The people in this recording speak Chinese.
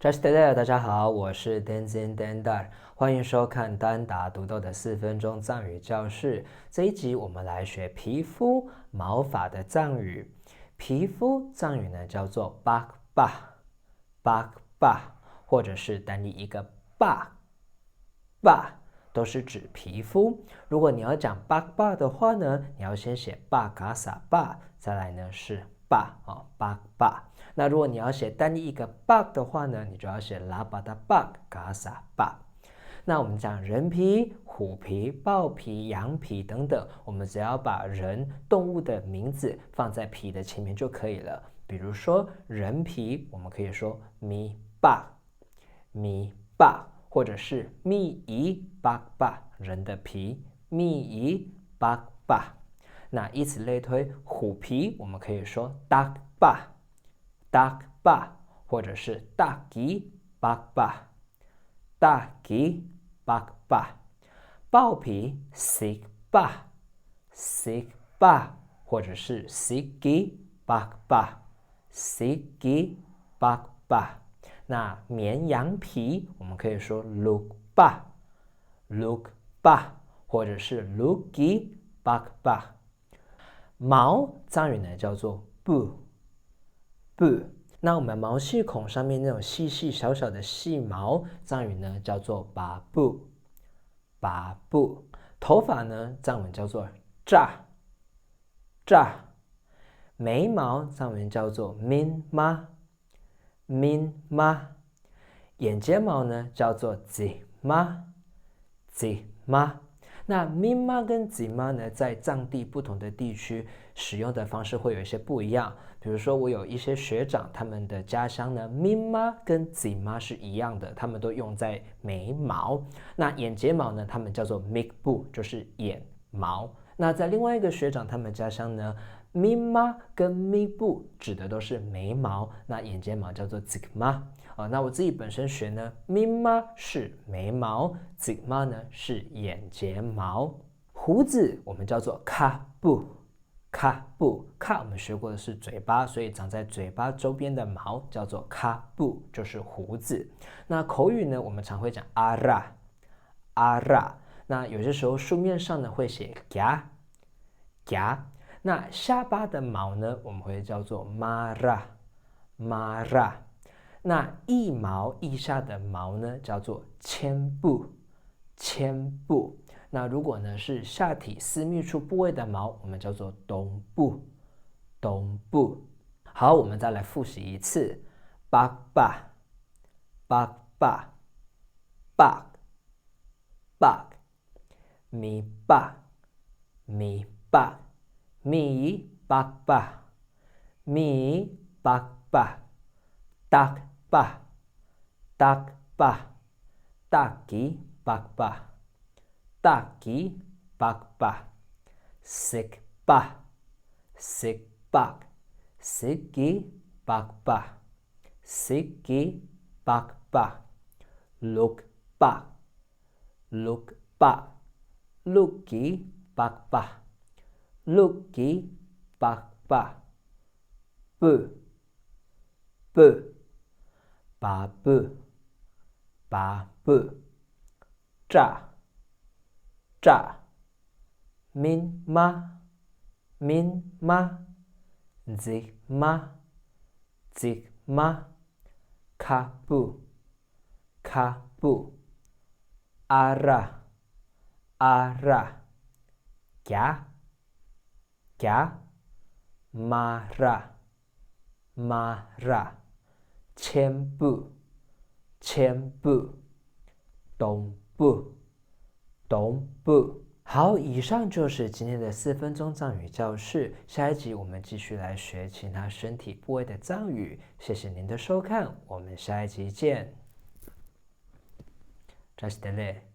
Just Today， 大家好，我是 Tenzin Tandar， 欢迎收看单打独斗的4分钟藏语教室。这一集我们来学皮肤毛发的藏语。皮肤藏语呢叫做 bak ba，bak ba， 或者是单一一个 ba，ba 都是指皮肤。如果你要讲 bak ba 的话呢，你要先写 ba ga sa ba， 再来呢是 ba bak ba。那如果你要写单一一个 bak 的话呢，你就要写 la ba da bak ga sa ba。那我们讲人皮、虎皮、豹皮、羊皮等等，我们只要把人、动物的名字放在皮的前面就可以了。比如说人皮，我们可以说 mi ba，mi ba， 或者是 mi i bak ba， 人的皮 mi i bak ba。那以此类推，虎皮我们可以说 dak ba，dak ba， 或者是 daki bak ba，daki bak ba。豹皮 sik ba，sik ba， 或者是 siki bak ba，siki bak ba。那绵羊皮我们可以说 luk ba，luk ba， 或者是 luki bak ba。毛藏语呢叫做 bu，bu。那我们毛细孔上面那种细细小小的细毛，藏语呢叫做 babu，babu。头发呢，藏文叫做 ja，ja。眉毛藏文叫做 min ma，min ma。眼睫毛呢叫做 zi ma，zi ma。那 min ma 跟 zi ma 呢，在藏地不同的地区使用的方式会有一些不一样。比如说，我有一些学长，他们的家乡呢 min ma 跟 zi ma 是一样的，他们都用在眉毛。那眼睫毛呢，他们叫做 mikbu， 就是眼毛。那在另外一个学长他们家乡呢，min ma 跟 mikbu 指的都是眉毛，那眼睫毛叫做 zik ma。那我自己本身学呢 min ma 是眉毛， zik ma 呢是眼睫毛。胡子我们叫做 kabu，kabu，ka 我们学过的是嘴巴，所以长在嘴巴周边的毛叫做 kabu， 就是胡子。那口语呢，我们常会讲 ara，ara。那有些时候书面上呢会写 ga。那下巴的毛呢，我们会叫做 mara。那腋毛腋下的毛呢，叫做千部。那如果呢是下体私密处部位的毛，我们叫做东部。好，我们再来复习一次 bak ba，bak ba，bak mi ba，mi ba，mi bak ba，mi bak ba，dak ba，dak ba，daki bak ba，daki bak ba，sik ba，sik bak，siki bak ba，siki bak ba，look ba，look ba，luki bak ba，luki bak ba，bu，babu，ja，min ma，zik ma，zik ma，kabu，kabu，ara，千部，东部。好，以上就是今天的4分钟藏语教室。下一集我们继续来学其他身体部位的藏语。谢谢您的收看，我们下一集见。Just delay。